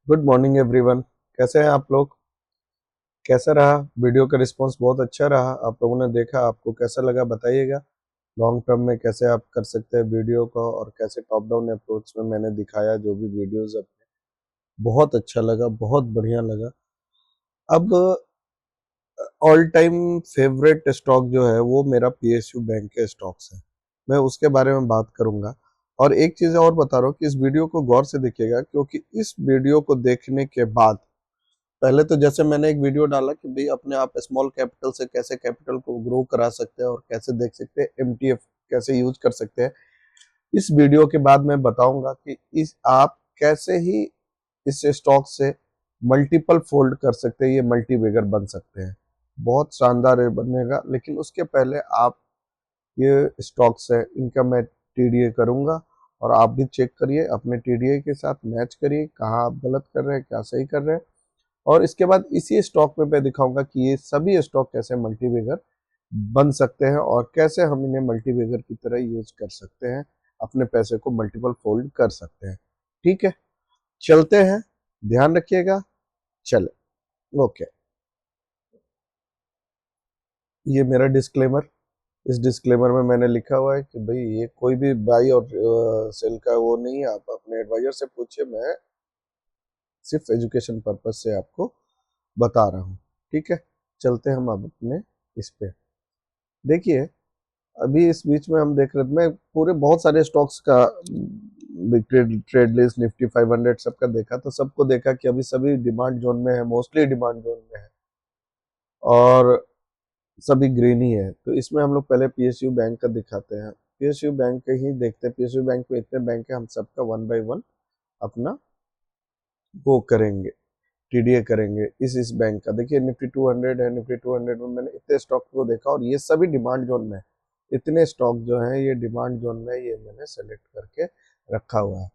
Good morning everyone. कैसे हैं आप लोग? कैसा रहा वीडियो का रिस्पांस? बहुत अच्छा रहा। आप लोगों ने देखा, आपको कैसा लगा बताइएगा। लॉन्ग टर्म में कैसे आप कर सकते हैं वीडियो को, और कैसे टॉप डाउन अप्रोच में मैंने दिखाया जो भी वीडियोस अपने, बहुत अच्छा लगा, बहुत बढ़िया लगा। अब ऑल टाइम फेवरेट स्टॉक जो है वो मेरा पीएसयू बैंक के स्टॉक्स है। मैं उसके बारे में बात करूंगा। और एक चीज और बता रहा हूँ कि इस वीडियो को गौर से देखिएगा, क्योंकि इस वीडियो को देखने के बाद पहले तो जैसे मैंने एक वीडियो डाला कि भाई अपने आप स्मॉल कैपिटल से कैसे कैपिटल को ग्रो करा सकते हैं और कैसे देख सकते हैं एमटीएफ कैसे यूज कर सकते हैं। इस वीडियो के बाद मैं बताऊंगा कि इस आप कैसे ही इस स्टॉक से मल्टीपल फोल्ड कर सकते हैं, ये मल्टी बेगर बन सकते हैं। बहुत शानदार ये बनेगा, लेकिन उसके पहले आप ये स्टॉक्स है इनका मैं टीडीए करूंगा, और आप भी चेक करिए अपने टीडीए के साथ मैच करिए, कहाँ आप गलत कर रहे हैं क्या सही कर रहे हैं। और इसके बाद इसी स्टॉक में मैं दिखाऊंगा कि ये सभी स्टॉक कैसे मल्टीबैगर बन सकते हैं और कैसे हम इन्हें मल्टीबैगर की तरह यूज कर सकते हैं, अपने पैसे को मल्टीपल फोल्ड कर सकते हैं। ठीक है, चलते हैं। ध्यान रखिएगा। चले। ओके, ये मेरा डिस्क्लेमर। इस डिस्क्लेमर में मैंने लिखा हुआ है कि भाई ये कोई भी बाई और सेल का वो नहीं है, आप अपने एडवाइजर से पूछिए। मैं सिर्फ एजुकेशन पर्पज से आपको बता रहा हूँ। ठीक है, चलते हैं हम अब अपने इस पे। देखिए, अभी इस बीच में हम देख रहे थे, मैं पूरे बहुत सारे स्टॉक्स का ट्रेड ट्रेड लिस्ट निफ्टी 500 सबका देखा, तो सबको देखा कि अभी सभी डिमांड जोन में है, मोस्टली डिमांड जोन में है, और सभी ग्रीन ही है। तो इसमें हम लोग पहले पीएसयू बैंक का दिखाते हैं। पीएसयू बैंक ही देखते हैं। पीएसयू बैंक में इतने बैंक है, हम सबका वन बाय वन अपना वो करेंगे, टीडीए करेंगे। इस बैंक का देखिए, निफ्टी 200 है। निफ्टी 200 में मैंने इतने स्टॉक को देखा, और ये सभी डिमांड जोन में है। इतने स्टॉक जो हैं ये डिमांड जोन में, ये मैंने सेलेक्ट करके रखा हुआ है।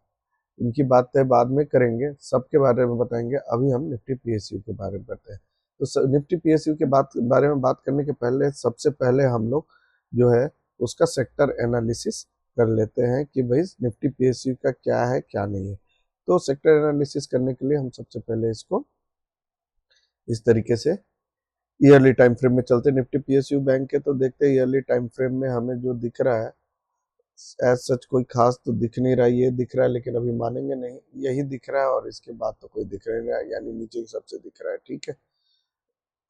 इनकी बातें बाद में करेंगे, सबके बारे में बताएंगे। अभी हम निफ्टी पीएसयू के बारे में करते हैं। तो निफ्टी पीएसयू के बारे में बात करने के पहले, सबसे पहले हम लोग जो है उसका सेक्टर एनालिसिस कर लेते हैं कि भाई निफ्टी पीएसयू का क्या है क्या नहीं है। तो सेक्टर एनालिसिस करने के लिए हम सबसे पहले इसको इस तरीके से ईयरली टाइम फ्रेम में चलते। निफ्टी पीएसयू बैंक के तो देखते हैं ईयरली टाइम फ्रेम में हमें जो दिख रहा है, एज सच कोई खास तो दिख नहीं रहा है। ये दिख रहा है, लेकिन अभी मानेंगे नहीं, यही दिख रहा है, और इसके बाद तो कोई दिख नहीं रहा है, यानी नीचे की सबसे दिख रहा है। ठीक है,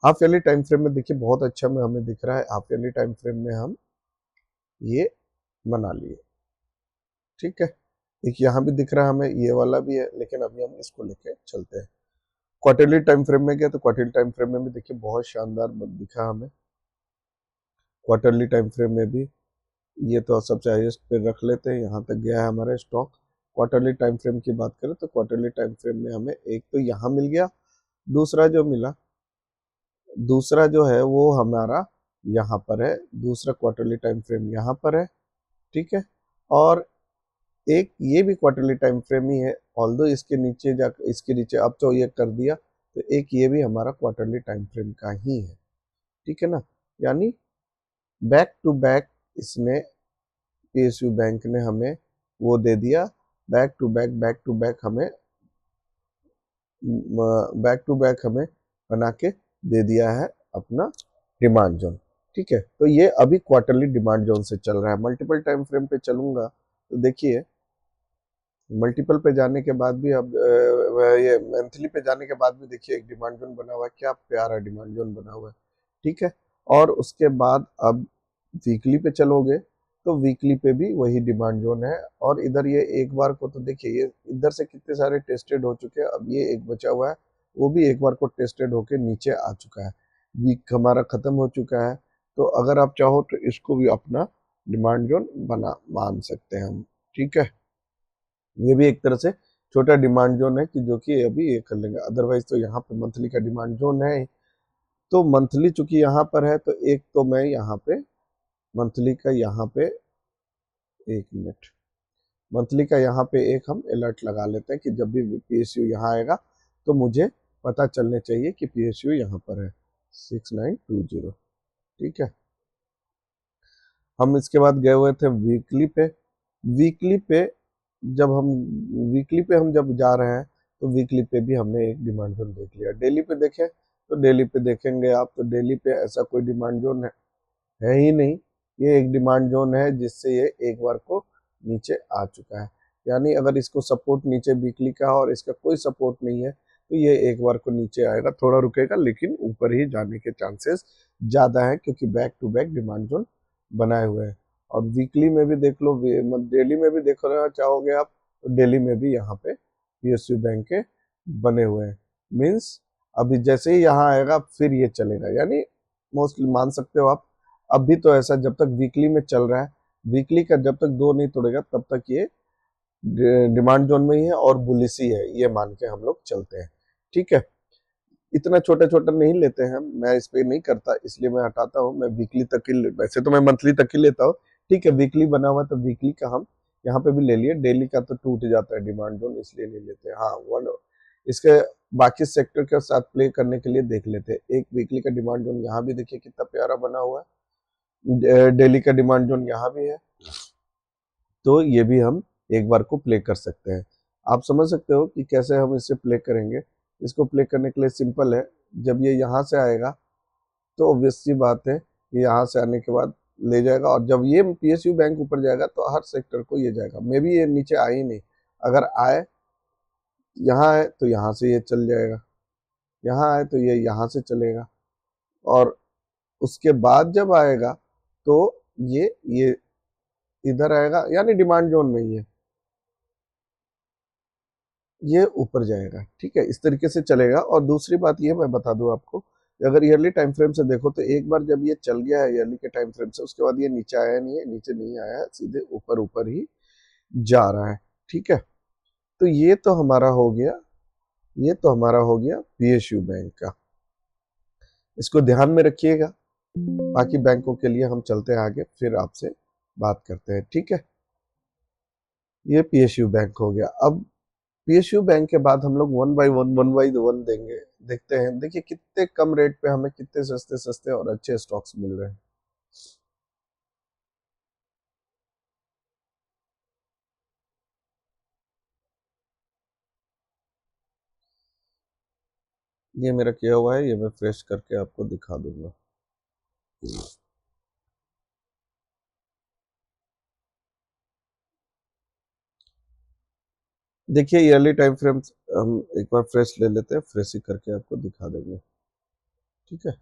हाफ ईयरली टाइम फ्रेम में देखिए बहुत अच्छा में हमें दिख रहा है। हाफ ईयरली टाइम फ्रेम में हम ये बना लिए। ठीक है, एक यहाँ भी दिख रहा है हमें, ये वाला भी है, लेकिन अभी हम इसको लेके चलते हैं। क्वार्टरली टाइम फ्रेम में गया तो क्वार्टरली टाइम फ्रेम में भी देखिए बहुत शानदार दिखा हमें। क्वार्टरली टाइम फ्रेम में भी ये तो सबसे हाईएस्ट पे रख लेते हैं, यहाँ तक गया है हमारा स्टॉक। क्वार्टरली टाइम फ्रेम की बात करें तो क्वार्टरली टाइम फ्रेम में हमें एक तो यहाँ मिल गया, दूसरा जो मिला, दूसरा जो है वो हमारा यहाँ पर है। दूसरा क्वार्टरली टाइम फ्रेम यहाँ पर है। ठीक है, और एक ये भी क्वार्टरली टाइम फ्रेम ही है, ऑल्दो इसके नीचे जा, इसके नीचे अब तो ये कर दिया, तो एक ये भी हमारा क्वार्टरली टाइम फ्रेम का ही है। ठीक है ना, यानी बैक टू बैक इसने, पीएसयू बैंक ने हमें वो दे दिया। बैक टू बैक हमें, बैक टू बैक हमें बना के दे दिया है अपना डिमांड जोन। ठीक है, तो ये अभी क्वार्टरली डिमांड जोन से चल रहा है। मल्टीपल टाइम फ्रेम पे चलूंगा तो देखिए, मल्टीपल पे जाने के बाद भी अब ये मंथली पे जाने के बाद भी देखिए एक डिमांड जोन बना हुआ है। क्या प्यारा डिमांड जोन बना हुआ है। ठीक है, और उसके बाद अब वीकली पे चलोगे तो वीकली पे भी वही डिमांड जोन है। और इधर ये एक बार को तो देखिए, ये इधर से कितने सारे टेस्टेड हो चुके हैं, अब ये एक बचा हुआ है, वो भी एक बार को टेस्टेड होके नीचे आ चुका है। वीक हमारा खत्म हो चुका है। तो अगर आप चाहो तो इसको भी अपना डिमांड जोन बना मान सकते हैं हम। ठीक है, ये भी एक तरह से छोटा डिमांड जोन है कि जो कि अभी ये कर लेंगे। अदरवाइज तो यहाँ पे मंथली का डिमांड जोन है। तो मंथली चूंकि यहाँ पर है, तो एक तो मैं यहाँ पे मंथली का यहाँ पे, एक मिनट, मंथली का यहाँ पे एक हम अलर्ट लगा लेते हैं कि जब भी पीएसयू यहाँ आएगा तो मुझे पता चलने चाहिए कि पीएसयू यहाँ पर है 6920। ठीक है, हम इसके बाद गए हुए थे वीकली पे। वीकली पे जब हम वीकली पे हम जब जा रहे हैं तो वीकली पे भी हमने एक डिमांड जोन देख लिया। डेली पे देखें तो डेली पे देखेंगे आप, तो डेली पे ऐसा कोई डिमांड जोन है ही नहीं। ये एक डिमांड जोन है जिससे ये एक बार को नीचे आ चुका है, यानी अगर इसको सपोर्ट नीचे वीकली का और इसका कोई सपोर्ट नहीं है तो ये एक बार को नीचे आएगा, थोड़ा रुकेगा लेकिन ऊपर ही जाने के चांसेस ज़्यादा है, क्योंकि back to back demand zone बनाए हुए हैं। और वीकली में भी देख लो, डेली में भी देखना चाहोगे आप तो डेली में भी यहाँ पे पीएसयू बैंक के बने हुए हैं। मीन्स अभी जैसे ही यहाँ आएगा फिर ये चलेगा, यानी मोस्टली मान सकते हो आप। अभी तो ऐसा जब तक वीकली में चल रहा है, वीकली का जब तक दो नहीं तोड़ेगा तब तक ये डिमांड जोन में ही है और बुलिश ही है, ये मान के हम लोग चलते हैं। ठीक है, इतना छोटा छोटा नहीं लेते हैं, मैं इस पे नहीं करता इसलिए मैं हटाता हूँ। मैं वीकली तक ही, वैसे तो मैं मंथली तक ही लेता हूँ। ठीक है, वीकली बना हुआ तो वीकली का हम यहाँ पे भी ले लिए, डेली का तो टूट जाता है डिमांड जोन, इसलिए नहीं लेते। हाँ, वन इसके बाकी सेक्टर के साथ प्ले करने के लिए देख लेते हैं। एक वीकली का डिमांड जोन यहाँ भी देखिए कितना प्यारा बना हुआ है, डेली का डिमांड जोन यहाँ भी है, तो ये भी हम एक बार को प्ले कर सकते हैं। आप समझ सकते हो कि कैसे हम इसे प्ले करेंगे। इसको प्ले करने के लिए सिंपल है, जब ये यहाँ से आएगा तो ऑब्वियस सी बात है कि यहाँ से आने के बाद ले जाएगा, और जब ये पीएसयू बैंक ऊपर जाएगा तो हर सेक्टर को ये जाएगा। मे भी ये नीचे आए ही नहीं, अगर आए यहाँ आए तो यहाँ से ये चल जाएगा, यहाँ आए तो ये यहाँ से चलेगा, और उसके बाद जब आएगा तो ये इधर आएगा, यानी डिमांड जोन में ही है, ये ऊपर जाएगा। ठीक है, इस तरीके से चलेगा। और दूसरी बात ये मैं बता दूं आपको, अगर ईयरली टाइम फ्रेम से देखो तो एक बार जब ये चल गया है ईयरली के टाइम फ्रेम से, उसके बाद ये नीचे आया नहीं है, नीचे नहीं आया है, सीधे ऊपर ऊपर ही जा रहा है। ठीक है, तो ये तो हमारा हो गया, ये तो हमारा हो गया पीएसयू बैंक का, इसको ध्यान में रखिएगा। बाकी बैंकों के लिए हम चलते हैं आगे, फिर आपसे बात करते हैं। ठीक है, ये पीएसयू बैंक हो गया। अब पीएसयू बैंक के बाद हम लोग वन बाई वन देंगे, देखते हैं। देखिए कितने कम रेट पे हमें कितने सस्ते सस्ते और अच्छे स्टॉक्स मिल रहे हैं। ये मेरा किया हुआ है, ये मैं फ्रेश करके आपको दिखा दूंगा। देखिए ईयरली टाइम फ्रेम हम एक बार फ्रेश ले लेते हैं, फ्रेश ही करके आपको दिखा देंगे। ठीक है,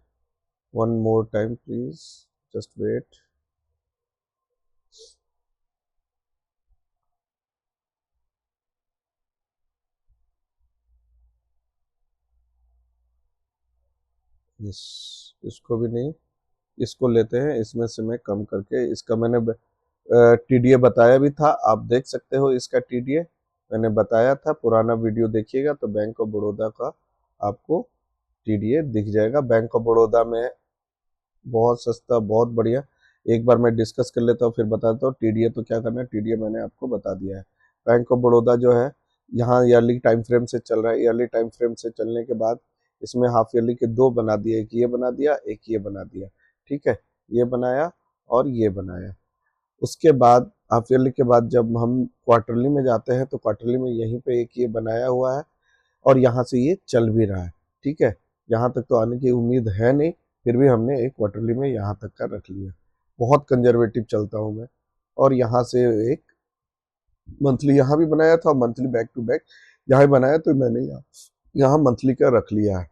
one more time please, just wait. Yes, इसको भी नहीं, इसको लेते हैं, इसमें से मैं कम करके, इसका मैंने टीडीए बताया भी था, आप देख सकते हो इसका टीडीए मैंने बताया था, पुराना वीडियो देखिएगा तो बैंक ऑफ बड़ौदा का आपको टीडीए दिख जाएगा। बैंक ऑफ बड़ौदा में बहुत सस्ता, बहुत बढ़िया। एक बार मैं डिस्कस कर लेता हूँ फिर बताता हूँ टीडीए तो क्या करना है। टीडीए मैंने आपको बता दिया है। बैंक ऑफ बड़ौदा जो है यहाँ ईयरली टाइम फ्रेम से चल रहा है, ईयरली टाइम फ्रेम से चलने के बाद इसमें हाफ ईयरली के दो बना दिए, एक ये बना दिया, एक ये बना दिया। ठीक है, ये बनाया और ये बनाया। उसके बाद हाफ ईयरली के बाद जब हम क्वार्टरली में जाते हैं तो क्वार्टरली में यहीं पे एक ये बनाया हुआ है और यहाँ से ये चल भी रहा है। ठीक है, यहाँ तक तो आने की उम्मीद है नहीं, फिर भी हमने एक क्वार्टरली में यहाँ तक का रख लिया। बहुत कंजर्वेटिव चलता हूँ मैं। और यहाँ से एक मंथली यहाँ भी बनाया था, मंथली बैक टू बैक यहाँ बनाया, तो मैंने यहाँ मंथली का रख लिया है।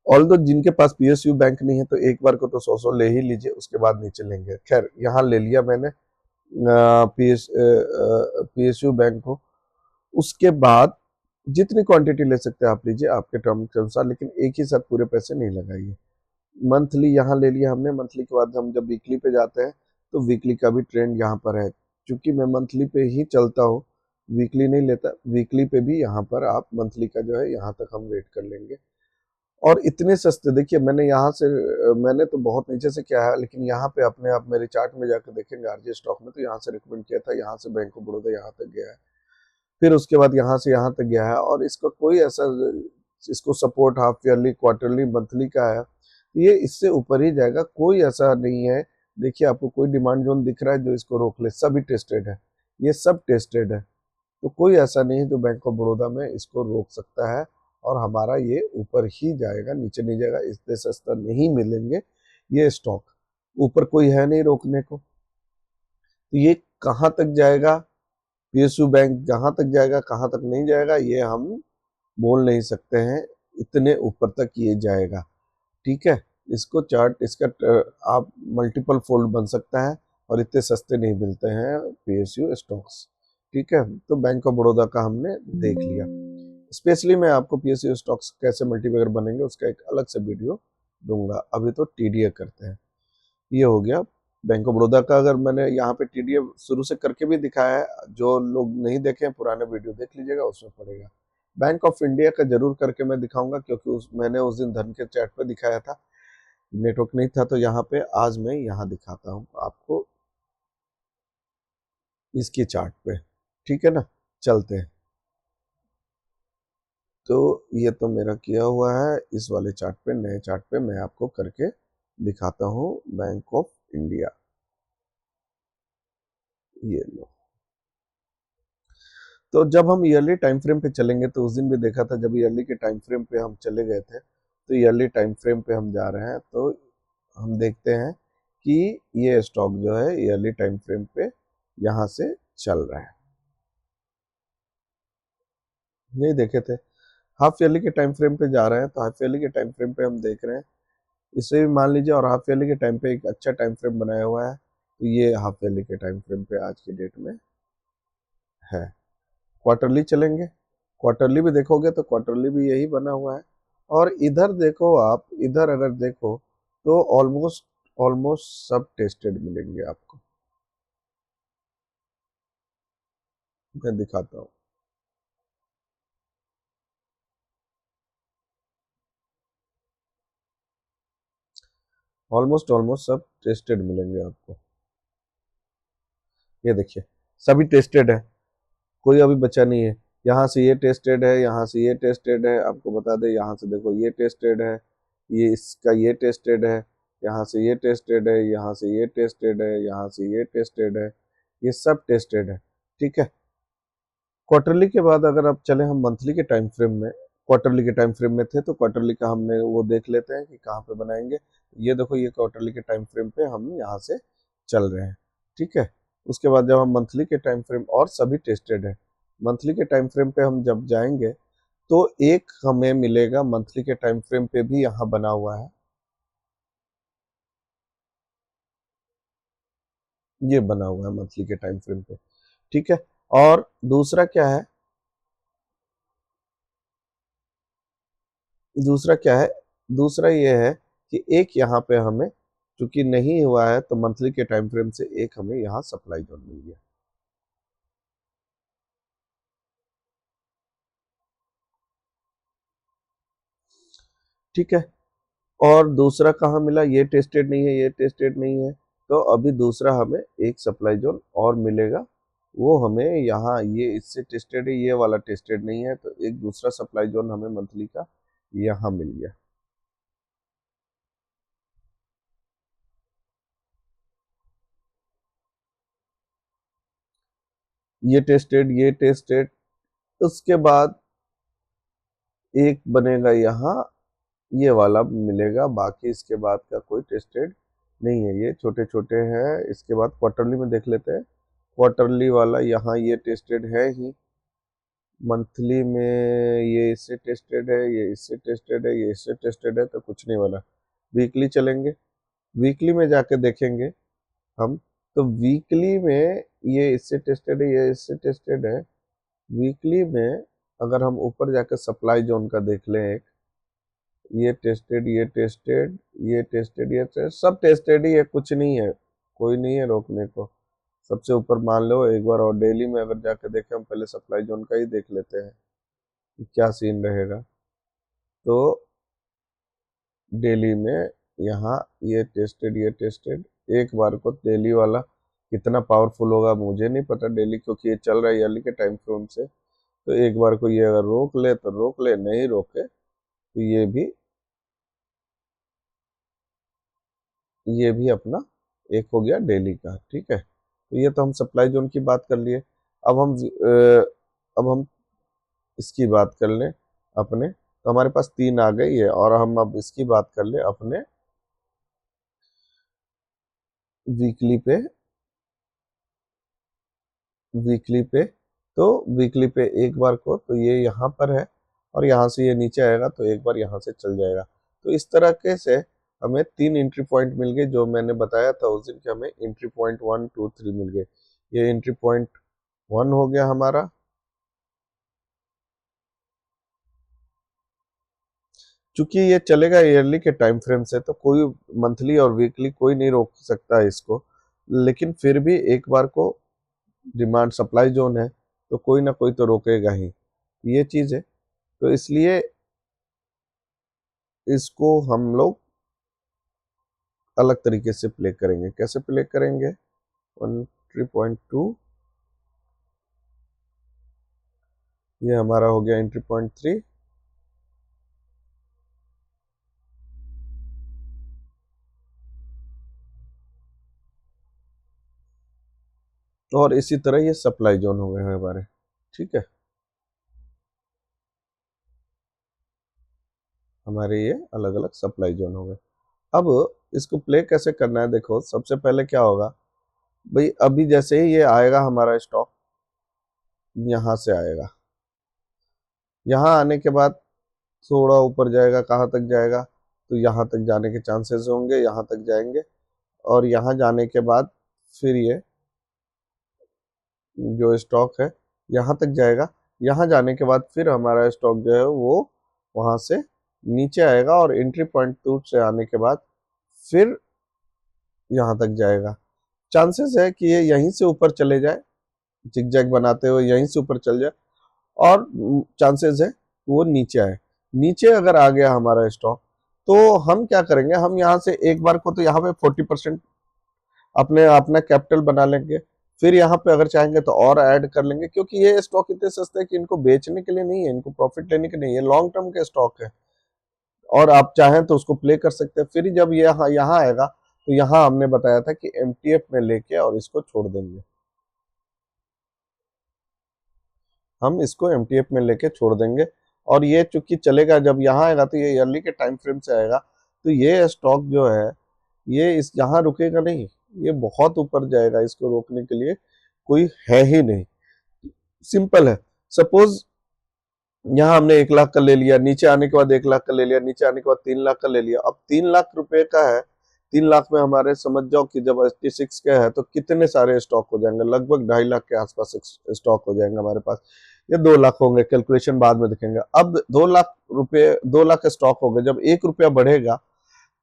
ऑल दो जिनके पास पीएसयू बैंक नहीं है तो एक बार को तो 100 ले ही लीजिए, उसके बाद नीचे लेंगे। खैर यहाँ ले लिया मैंने पीएसयू बैंक को। उसके बाद जितनी क्वांटिटी ले सकते हैं आप लीजिए आपके टर्म के अनुसार, लेकिन एक ही साथ पूरे पैसे नहीं लगाइए। मंथली यहाँ ले लिया हमने, मंथली के बाद हम जब वीकली पे जाते हैं तो वीकली का भी ट्रेंड यहाँ पर है। क्योंकि मैं मंथली पे ही चलता हूँ, वीकली नहीं लेता, वीकली पे भी यहाँ पर आप मंथली का जो है यहाँ तक हम वेट कर लेंगे। और इतने सस्ते, देखिए मैंने यहाँ से, मैंने तो बहुत नीचे से किया है, लेकिन यहाँ पे अपने आप मेरे चार्ट में जाकर देखेंगे आरजे स्टॉक में, तो यहाँ से रिकमेंड किया था, यहाँ से बैंक ऑफ बड़ौदा यहाँ तक गया है, फिर उसके बाद यहाँ से यहाँ तक गया है। और इसका कोई ऐसा, इसको support half yearly, quarterly, monthly का है, ये इससे ऊपर ही जाएगा, कोई ऐसा नहीं है। देखिए आपको कोई डिमांड जोन दिख रहा है जो इसको रोक ले, सभी टेस्टेड है, ये सब टेस्टेड है। तो कोई ऐसा नहीं है जो बैंक ऑफ बड़ौदा में इसको रोक सकता है, और हमारा ये ऊपर ही जाएगा, नीचे नहीं जाएगा। इससे सस्ता नहीं मिलेंगे ये स्टॉक, ऊपर कोई है नहीं रोकने को। तो ये कहाँ तक जाएगा, पीएसयू बैंक कहाँ तक जाएगा, कहाँ तक नहीं जाएगा, ये हम बोल नहीं सकते हैं। इतने ऊपर तक ये जाएगा, ठीक है। इसको चार्ट इसका आप मल्टीपल फोल्ड बन सकता है, और इतने सस्ते नहीं मिलते हैं पीएसयू स्टॉक्स, ठीक है। तो बैंक ऑफ बड़ौदा का हमने देख लिया। स्पेशली मैं आपको पीएसयू स्टॉक्स कैसे मल्टीबैगर बनेंगे उसका एक अलग से वीडियो दूंगा। अभी तो टीडीए करते हैं। ये हो गया बैंक ऑफ बड़ौदा का। अगर मैंने यहाँ पे टीडीए शुरू से करके भी दिखाया है, जो लोग नहीं देखे हैं पुराने वीडियो देख लीजिएगा, उसमें पड़ेगा। बैंक ऑफ इंडिया का जरूर करके मैं दिखाऊंगा, क्योंकि मैंने उस दिन धन के चैट पे दिखाया था, नेटवर्क नहीं था, तो यहाँ पे आज मैं यहाँ दिखाता हूँ आपको इसकी चार्ट पे, ठीक है ना। चलते हैं। तो ये तो मेरा किया हुआ है, इस वाले चार्ट पे, नए चार्ट पे मैं आपको करके दिखाता हूँ बैंक ऑफ इंडिया। ये लो। तो जब हम ईयरली टाइम फ्रेम पे चलेंगे, तो उस दिन भी देखा था, जब ईयरली के टाइम फ्रेम पे हम चले गए थे, तो ईयरली टाइम फ्रेम पे हम जा रहे हैं, तो हम देखते हैं कि ये स्टॉक जो है ईयरली टाइम फ्रेम पे यहाँ से चल रहा है। नहीं देखे थे, हाफ ईयरली के टाइम फ्रेम पे जा रहे हैं, तो हाफ ईयरली के टाइम फ्रेम पे हम देख रहे हैं। इसे भी मान लीजिए, और हाफ ईयरली के टाइम पे एक अच्छा टाइम फ्रेम बनाया हुआ है, तो ये हाफ ईयरली के टाइम फ्रेम पे आज की डेट में है। क्वार्टरली चलेंगे, क्वार्टरली भी देखोगे तो क्वार्टरली भी यही बना हुआ है। और इधर देखो आप, इधर अगर देखो तो ऑलमोस्ट ऑलमोस्ट सब टेस्टेड मिलेंगे आपको। मैं दिखाता हूँ, ऑलमोस्ट ऑलमोस्ट सब टेस्टेड मिलेंगे आपको। ये देखिए, सभी टेस्टेड है, कोई अभी बचा नहीं है। यहाँ से ये टेस्टेड है, यहाँ से ये टेस्टेड है, आपको बता दें, यहाँ से देखो ये टेस्टेड है, ये इसका ये टेस्टेड है, यहाँ से ये टेस्टेड है, यहाँ से ये टेस्टेड है, यहाँ से ये टेस्टेड है, ये सब टेस्टेड है, ठीक है। क्वार्टरली के बाद अगर आप चले हम मंथली के टाइम फ्रेम में, क्वार्टरली के टाइम फ्रेम में थे, तो क्वार्टरली का हमने वो देख लेते हैं कि कहाँ पे बनाएंगे। ये देखो, ये क्वार्टरली के टाइम फ्रेम पे हम यहाँ से चल रहे हैं, ठीक है। उसके बाद जब हम मंथली के टाइम फ्रेम, और सभी टेस्टेड है, मंथली के टाइम फ्रेम पे हम जब जाएंगे, तो एक हमें मिलेगा मंथली के टाइम फ्रेम पे भी यहाँ बना हुआ है, ये बना हुआ है मंथली के टाइम फ्रेम पे, ठीक है। और दूसरा क्या है, दूसरा क्या है, दूसरा ये है कि एक यहाँ पे हमें चूंकि नहीं हुआ है, तो मंथली के टाइम फ्रेम से एक हमें यहाँ सप्लाई जोन मिल गया, ठीक है। और दूसरा कहाँ मिला, ये टेस्टेड नहीं है, ये टेस्टेड नहीं है, तो अभी दूसरा हमें एक सप्लाई जोन और मिलेगा। वो हमें यहाँ, ये इससे टेस्टेड है, ये वाला टेस्टेड नहीं है, तो एक दूसरा सप्लाई जोन हमें मंथली का यहाँ मिल गया। ये टेस्टेड, ये टेस्टेड, उसके बाद एक बनेगा यहाँ, ये वाला मिलेगा, बाकी इसके बाद का कोई टेस्टेड नहीं है, ये छोटे छोटे हैं। इसके बाद क्वार्टरली में देख लेते हैं, क्वार्टरली वाला यहाँ ये टेस्टेड है ही, मंथली में ये इससे टेस्टेड है, ये इससे टेस्टेड है, ये इससे टेस्टेड है, तो कुछ नहीं वाला। वीकली चलेंगे, वीकली में जाके देखेंगे हम, तो वीकली में ये इससे टेस्टेड है, ये इससे टेस्टेड है। वीकली में अगर हम ऊपर जाकर सप्लाई जोन का देख लें, एक ये टेस्टेड, ये टेस्टेड, ये टेस्टेड, ये टेस्टेड, सब टेस्टेड ही है, कुछ नहीं है, कोई नहीं है रोकने को। सबसे ऊपर मान लो एक बार, और डेली में अगर जाके देखें, हम पहले सप्लाई जोन का ही देख लेते हैं कि क्या सीन रहेगा। तो डेली में यहाँ ये टेस्टेड, ये टेस्टेड, एक बार को डेली वाला कितना पावरफुल होगा मुझे नहीं पता डेली, क्योंकि ये चल रहा है ईयरली के टाइम फ्रेम से। तो एक बार को ये अगर रोक ले तो रोक ले, नहीं रोके तो ये भी अपना एक हो गया डेली का, ठीक है। तो ये तो हम सप्लाई जोन की बात कर लिए। अब हम अब हम इसकी बात कर लें अपने, तो हमारे पास 3 आ गई है, और हम अब इसकी बात कर लें अपने वीकली पे, वीकली पे तो वीकली पे एक बार को तो ये यहाँ पर है, और यहाँ से ये नीचे आएगा तो एक बार यहाँ से चल जाएगा। तो इस तरह के से हमें 3 एंट्री पॉइंट मिल गए, जो मैंने बताया था उस दिन कि हमें एंट्री पॉइंट 1 2 3 मिल गए। ये एंट्री पॉइंट 1 हो गया हमारा, चूंकि ये चलेगा ईयरली के टाइम फ्रेम से, तो कोई मंथली और वीकली कोई नहीं रोक सकता है इसको, लेकिन फिर भी एक बार को डिमांड सप्लाई जोन है, तो कोई ना कोई तो रोकेगा ही, ये चीज है। तो इसलिए इसको हम लोग अलग तरीके से प्ले करेंगे। कैसे प्ले करेंगे? 3.2, ये हमारा हो गया एंट्री पॉइंट 3, और इसी तरह ये सप्लाई जोन हो गए हमारे। ठीक है, हमारे ये अलग अलग सप्लाई जोन हो गए। अब इसको प्ले कैसे करना है, देखो सबसे पहले क्या होगा भाई, अभी जैसे ही ये आएगा हमारा स्टॉक यहाँ से आएगा, यहाँ आने के बाद थोड़ा ऊपर जाएगा, कहाँ तक जाएगा, तो यहाँ तक जाने के चांसेस होंगे, यहाँ तक जाएंगे, और यहाँ जाने के बाद फिर ये जो स्टॉक है यहाँ तक जाएगा, यहाँ जाने के बाद फिर हमारा स्टॉक जो है वो वहाँ से नीचे आएगा, और एंट्री पॉइंट 2 से आने के बाद फिर यहाँ तक जाएगा। चांसेस है कि ये यहीं से ऊपर चले जाए, जिगजैग बनाते हुए यहीं से ऊपर चल जाए, और चांसेस है वो नीचे आए। नीचे अगर आ गया हमारा स्टॉक, तो हम क्या करेंगे, हम यहाँ से एक बार को तो यहाँ पे 40% अपने अपना कैपिटल बना लेंगे, फिर यहाँ पे अगर चाहेंगे तो और ऐड कर लेंगे, क्योंकि ये स्टॉक इतने सस्ते हैं कि इनको बेचने के लिए नहीं है, इनको प्रॉफिट लेने के नहीं है, लॉन्ग टर्म के स्टॉक है, और आप चाहें तो उसको प्ले कर सकते हैं। फिर जब ये यहाँ आएगा, तो यहाँ हमने बताया था कि एमटीएफ में लेके और इसको छोड़ देंगे, हम इसको एमटीएफ में लेके छोड़ देंगे। और ये चूंकि चलेगा, जब यहाँ आएगा तो ये ईयरली के टाइम फ्रेम से आएगा, तो ये स्टॉक जो है ये इस यहाँ रुकेगा नहीं, ये बहुत ऊपर जाएगा, इसको रोकने के लिए कोई है ही नहीं। सिंपल है। सपोज यहाँ हमने 1 लाख का ले लिया, नीचे आने के बाद 1 लाख का ले लिया, नीचे आने के बाद 3 लाख का ले लिया, अब 3 लाख रुपए का है, 3 लाख में हमारे समझ जाओ कि जब 86 का है तो कितने सारे स्टॉक हो जाएंगे, लगभग 2.5 लाख के आसपास स्टॉक हो जाएंगे हमारे पास, ये 2 लाख होंगे, कैलकुलेशन बाद में दिखेंगे। अब 2 लाख रुपए, 2 लाख स्टॉक हो गए, जब 1 रुपया बढ़ेगा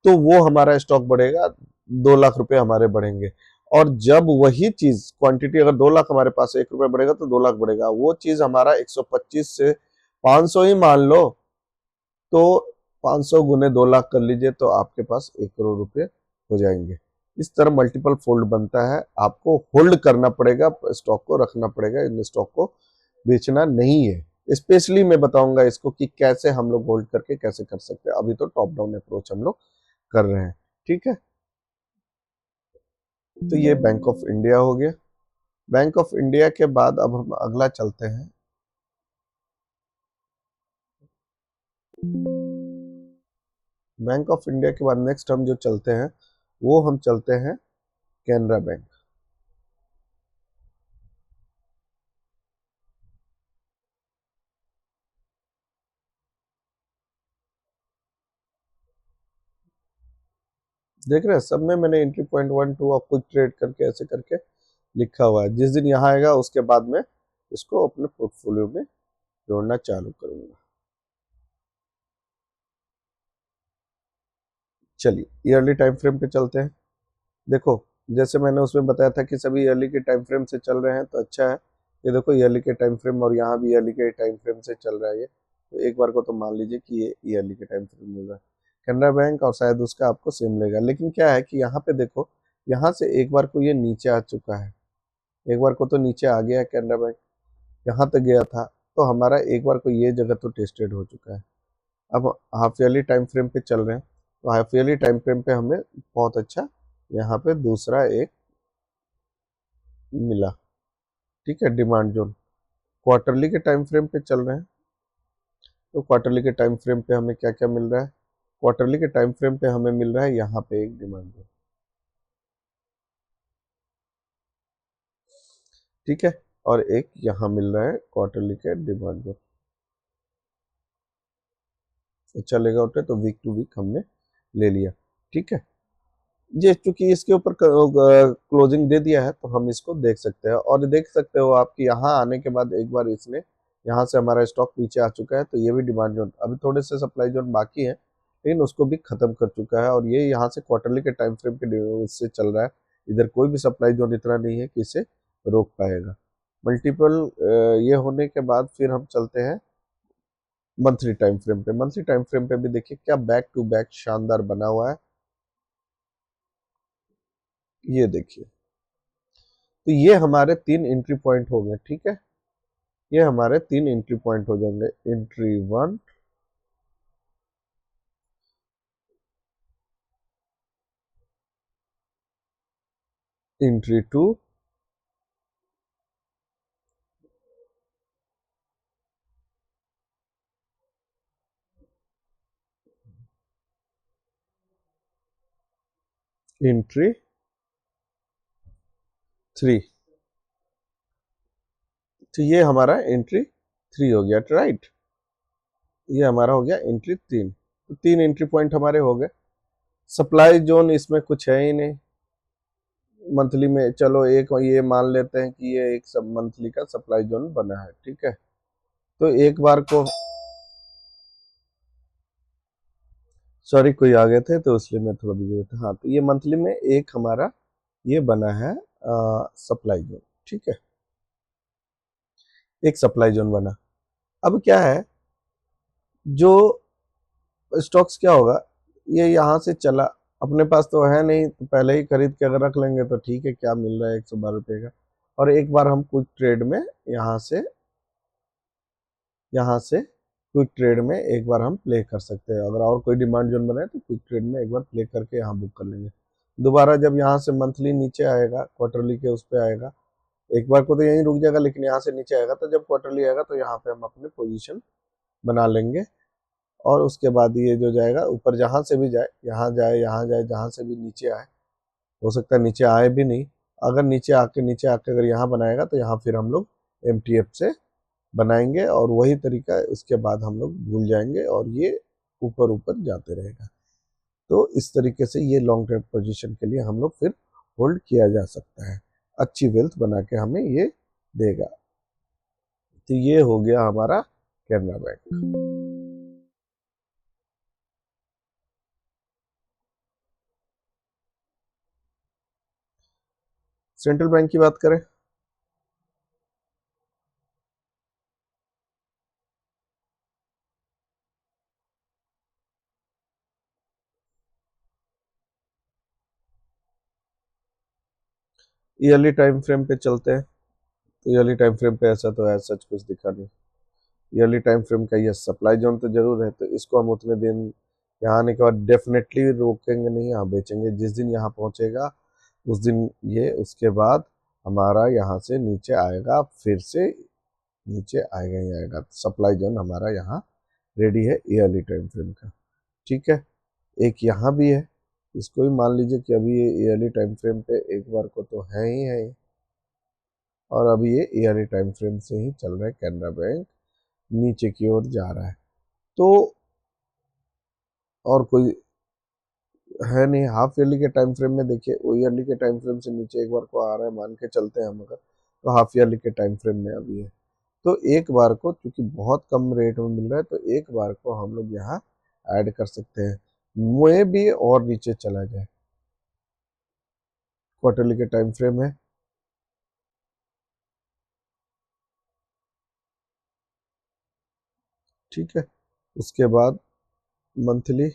तो वो हमारा स्टॉक बढ़ेगा, 2 लाख रुपए हमारे बढ़ेंगे। और जब वही चीज क्वांटिटी, अगर 2 लाख हमारे पास 1 रुपया बढ़ेगा तो 2 लाख बढ़ेगा, वो चीज हमारा 125 से 500 ही मान लो, तो 500 गुने 2 लाख कर लीजिए, तो आपके पास 1 करोड़ रुपए हो जाएंगे। इस तरह मल्टीपल फोल्ड बनता है, आपको होल्ड करना पड़ेगा, स्टॉक को रखना पड़ेगा, इन स्टॉक को बेचना नहीं है। स्पेशली मैं बताऊंगा इसको कि कैसे हम लोग होल्ड करके कैसे कर सकते हैं, अभी तो टॉप डाउन अप्रोच हम लोग कर रहे हैं। ठीक है, तो ये बैंक ऑफ इंडिया हो गया। बैंक ऑफ इंडिया के बाद अब हम अगला चलते हैं, बैंक ऑफ इंडिया के बाद नेक्स्ट हम जो चलते हैं वो हम चलते हैं कैनरा बैंक। देख रहे हैं, सब में मैंने एंट्री पॉइंट 1 2 और क्विक ट्रेड करके ऐसे करके लिखा हुआ है। जिस दिन यहाँ आएगा उसके बाद में इसको अपने पोर्टफोलियो में जोड़ना चालू करूंगा। चलिए ईयरली टाइम फ्रेम पे चलते हैं। देखो, जैसे मैंने उसमें बताया था कि सभी ईयरली के टाइम फ्रेम से चल रहे हैं, तो अच्छा है। ये देखो ईयरली के टाइम फ्रेम, और यहाँ भी ईयरली के टाइम फ्रेम से चल रहा है ये, तो एक बार को तो मान लीजिए कि ये ईयरली के टाइम फ्रेम मिल रहा है। कैनरा बैंक और शायद उसका आपको सेम लेगा, लेकिन क्या है कि यहाँ पे देखो, यहाँ से एक बार को ये नीचे आ चुका है, एक बार को तो नीचे आ गया कैनरा बैंक, यहाँ तक गया था, तो हमारा एक बार को ये जगह तो टेस्टेड हो चुका है। अब हाफ ईयरली टाइम फ्रेम पे चल रहे हैं, तो हाफ ईयरली टाइम फ्रेम पे हमें बहुत अच्छा यहाँ पे दूसरा एक मिला। ठीक है, डिमांड जोन। क्वार्टरली के टाइम फ्रेम पे चल रहे हैं, तो क्वार्टरली के टाइम फ्रेम पे हमें क्या क्या मिल रहा है? क्वार्टरली के टाइम फ्रेम पे हमें मिल रहा है यहाँ पे एक डिमांड जोन, ठीक है, और एक यहाँ मिल रहा है क्वार्टरली के डिमांड जोन। चलेगा उठे तो वीक टू वीक हमने ले लिया, ठीक है। ये चूंकि इसके ऊपर क्लोजिंग दे दिया है तो हम इसको देख सकते हैं, और देख सकते हो आपकी यहाँ आने के बाद एक बार इसने यहाँ से हमारा स्टॉक नीचे आ चुका है, तो ये भी डिमांड जोन, अभी थोड़े से सप्लाई जोन बाकी है लेकिन उसको भी खत्म कर चुका है, और ये यहाँ से क्वार्टरली के टाइम फ्रेम के उससे चल रहा है। इधर कोई भी सप्लाई जोन इतना नहीं है कि इसे रोक पाएगा। मल्टीपल ये होने के बाद फिर हम चलते हैं मंथली टाइम फ्रेम पे। मंथली टाइम फ्रेम पे भी देखिए क्या बैक टू बैक शानदार बना हुआ है, ये देखिए। तो ये हमारे 3 एंट्री पॉइंट हो गए, ठीक है, ये हमारे 3 एंट्री पॉइंट हो जाएंगे। Entry 1, entry 2, entry 3। तो ये हमारा एंट्री 3 हो गया, राइट। ये हमारा हो गया एंट्री 3। तो 3 एंट्री पॉइंट हमारे हो गए। सप्लाई जोन इसमें कुछ है ही नहीं मंथली में, चलो एक ये मान लेते हैं कि ये एक सब मंथली का सप्लाई जोन बना है, ठीक है। तो एक बार को, सॉरी कोई आ गए थे तो इसलिए मैं थोड़ा बिजी था। हाँ, तो ये मंथली में एक हमारा ये बना है सप्लाई जोन, ठीक है, एक सप्लाई जोन बना। अब क्या है, जो स्टॉक्स क्या होगा, ये यहाँ से चला, अपने पास तो है नहीं तो पहले ही खरीद के अगर रख लेंगे तो ठीक है, क्या मिल रहा है 112 रुपये का, और एक बार हम क्विक ट्रेड में यहाँ से क्विक ट्रेड में एक बार हम प्ले कर सकते हैं। अगर और कोई डिमांड जोन बनाए तो क्विक ट्रेड में एक बार प्ले करके यहाँ बुक कर लेंगे। दोबारा जब यहाँ से मंथली नीचे आएगा, क्वार्टरली के उस पर आएगा, एक बार को तो यहीं रुक जाएगा लेकिन यहाँ से नीचे आएगा, तो जब क्वार्टरली आएगा तो यहाँ पे हम अपनी पोजीशन बना लेंगे, और उसके बाद ये जो जाएगा ऊपर, जहाँ से भी जाए, यहाँ जाए, जहाँ से भी नीचे आए, हो सकता है नीचे आए भी नहीं, अगर नीचे आके अगर यहाँ बनाएगा तो यहाँ फिर हम लोग MTF से बनाएंगे, और वही तरीका उसके बाद हम लोग भूल जाएंगे और ये ऊपर ऊपर जाते रहेगा। तो इस तरीके से ये लॉन्ग टर्म पोजीशन के लिए हम लोग फिर होल्ड किया जा सकता है, अच्छी वेल्थ बना के हमें ये देगा। तो ये हो गया हमारा कैनरा बैंक। सेंट्रल बैंक की बात करें, ईयरली टाइम फ्रेम पे चलते हैं। तो ईयरली टाइम फ्रेम पे ऐसा तो है, सच कुछ दिखा नहीं। ईयरली टाइम फ्रेम का ये सप्लाई जोन तो जरूर है, तो इसको हम उतने दिन यहाँ आने के बाद डेफिनेटली रोकेंगे नहीं, यहाँ बेचेंगे। जिस दिन यहाँ पहुंचेगा उस दिन ये, उसके बाद हमारा यहाँ से नीचे आएगा, फिर से नीचे आएगा ही आएगा। सप्लाई जोन हमारा यहाँ रेडी है ईयरली टाइम फ्रेम का, ठीक है। एक यहाँ भी है, इसको भी मान लीजिए कि अभी ये ईयरली टाइम फ्रेम पे एक बार को तो है ही है, और अभी ये ईयरली टाइम फ्रेम से ही चल रहा है। कैनरा बैंक नीचे की ओर जा रहा है, तो और कोई है नहीं। हाफ ईयरली के टाइम फ्रेम में देखिए, वो ईयरली के टाइम फ्रेम से नीचे एक बार को आ रहा है, मान के चलते हैं हम अगर, तो हाफ ईयरली के टाइम फ्रेम में अभी है। तो एक बार को क्योंकि बहुत कम रेट में मिल रहा है, तो एक बार को हम लोग यहाँ ऐड कर सकते हैं, मुझे भी और नीचे चला जाए। क्वार्टरली के टाइम फ्रेम है, ठीक है, उसके बाद मंथली,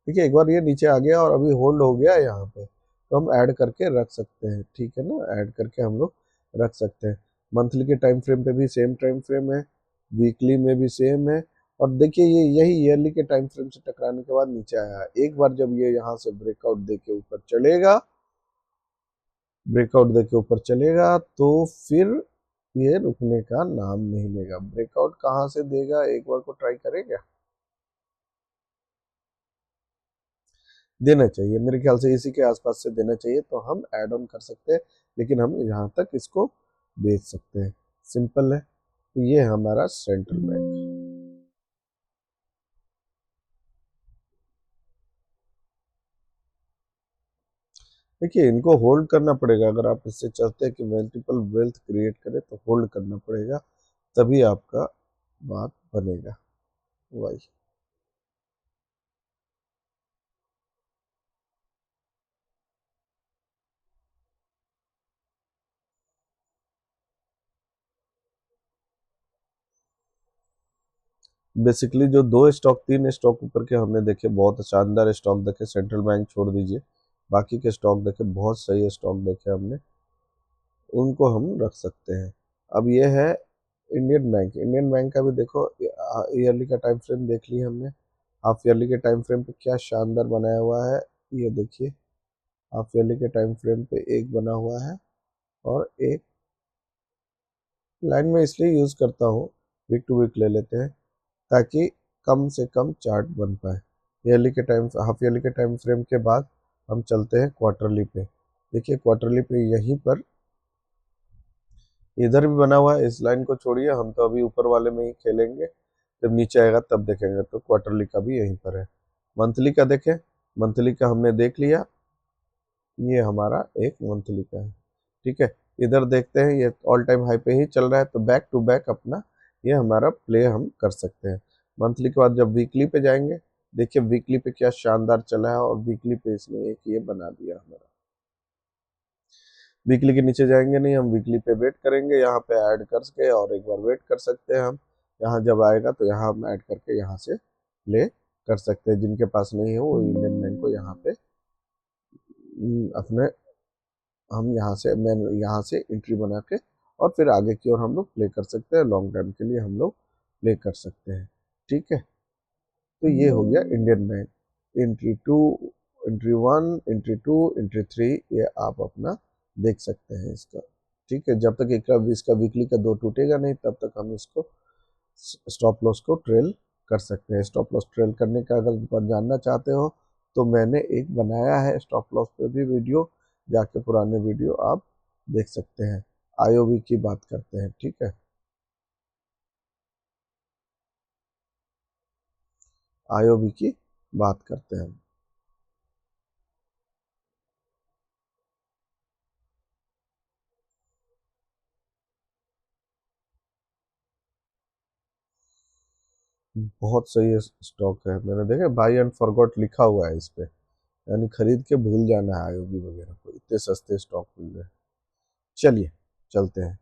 देखिए एक बार ये नीचे आ गया और अभी होल्ड हो गया यहाँ पे, तो हम ऐड करके रख सकते हैं, ठीक है ना, ऐड करके हम लोग रख सकते हैं। मंथली के टाइम फ्रेम पे भी सेम टाइम फ्रेम है, वीकली में भी सेम है, और देखिए ये यही ईयरली के टाइम फ्रेम से टकराने के बाद नीचे आया है। एक बार जब ये यहाँ से ब्रेकआउट दे के ऊपर चलेगा, ब्रेकआउट दे के ऊपर चलेगा, तो फिर ये रुकने का नाम नहीं लेगा। ब्रेकआउट कहाँ से देगा, एक बार को ट्राई करेगा। देना चाहिए, मेरे ख्याल से इसी के आसपास से देना चाहिए, तो हम ऐड ऑन कर सकते हैं, लेकिन हम यहाँ तक इसको बेच सकते हैं। सिंपल है। तो ये हमारा सेंट्रल बैंक। देखिए, इनको होल्ड करना पड़ेगा। अगर आप इससे चाहते हैं कि मल्टीपल वेल्थ क्रिएट करें तो होल्ड करना पड़ेगा, तभी आपका बात बनेगा। वही। बेसिकली जो दो स्टॉक, तीन स्टॉक ऊपर के हमने देखे, बहुत शानदार स्टॉक देखे। सेंट्रल बैंक छोड़ दीजिए, बाकी के स्टॉक देखे, बहुत सही स्टॉक देखे हमने, उनको हम रख सकते हैं। अब ये है इंडियन बैंक। इंडियन बैंक का भी देखो, ईयरली का टाइम फ्रेम देख लिया हमने। हाफ ईयरली के टाइम फ्रेम पे क्या शानदार बनाया हुआ है, ये देखिए। हाफ ईयरली के टाइम फ्रेम पे एक बना हुआ है, और एक लाइन में इसलिए यूज करता हूँ, वीक टू वीक ले लेते हैं ताकि कम से कम चार्ट बन पाए। ईयरली के टाइम, हाफ ईयरली के टाइम फ्रेम के बाद हम चलते हैं क्वार्टरली पे। देखिए क्वार्टरली पे यहीं पर इधर भी बना हुआ है। इस लाइन को छोड़िए, हम तो अभी ऊपर वाले में ही खेलेंगे, जब नीचे आएगा तब देखेंगे। तो क्वार्टरली का भी यहीं पर है। मंथली का देखें, मंथली का हमने देख लिया, ये हमारा एक मंथली का है। ठीक है, इधर देखते हैं, ये ऑल टाइम हाई पे ही चल रहा है, तो बैक टू बैक अपना ये हमारा प्ले हम कर सकते हैं। मंथली के बाद जब वीकली पे जाएंगे, देखिए वीकली पे क्या शानदार चला है, और वीकली पे इसने एक ये बना दिया हमारा। वीकली के नीचे जाएंगे नहीं, हम वीकली पे वेट करेंगे, यहाँ पे ऐड करके और एक बार वेट कर सकते हैं हम। यहाँ जब आएगा तो यहाँ हम ऐड करके यहाँ से प्ले कर सकते हैं। जिनके पास नहीं है वो इंडियन बैंक को यहाँ पे अपने, हम यहाँ से, मैं यहाँ से एंट्री बना के और फिर आगे की ओर हम लोग प्ले कर सकते हैं। लॉन्ग टर्म के लिए हम लोग प्ले कर सकते हैं। ठीक है, तो ये हो गया Indian Bank. Entry two, entry one, entry two, entry three, ये आप अपना देख सकते हैं इसका। ठीक है, जब तक इसका वीकली का दो टूटेगा नहीं, तब तक हम इसको स्टॉप लॉस को ट्रेल कर सकते हैं। स्टॉप लॉस ट्रेल करने का अगर जानना चाहते हो तो मैंने एक बनाया है स्टॉप लॉस पे भी वीडियो, जाके पुराने वीडियो आप देख सकते हैं। आईओबी की बात करते हैं। ठीक है, आईओबी की बात करते हैं। बहुत सही स्टॉक है, मैंने देखा बाई एंड फॉरगॉट लिखा हुआ है इस पे, यानी खरीद के भूल जाना है आईओबी वगैरह को, इतने सस्ते स्टॉक मिल रहे हैं। चलिए चलते हैं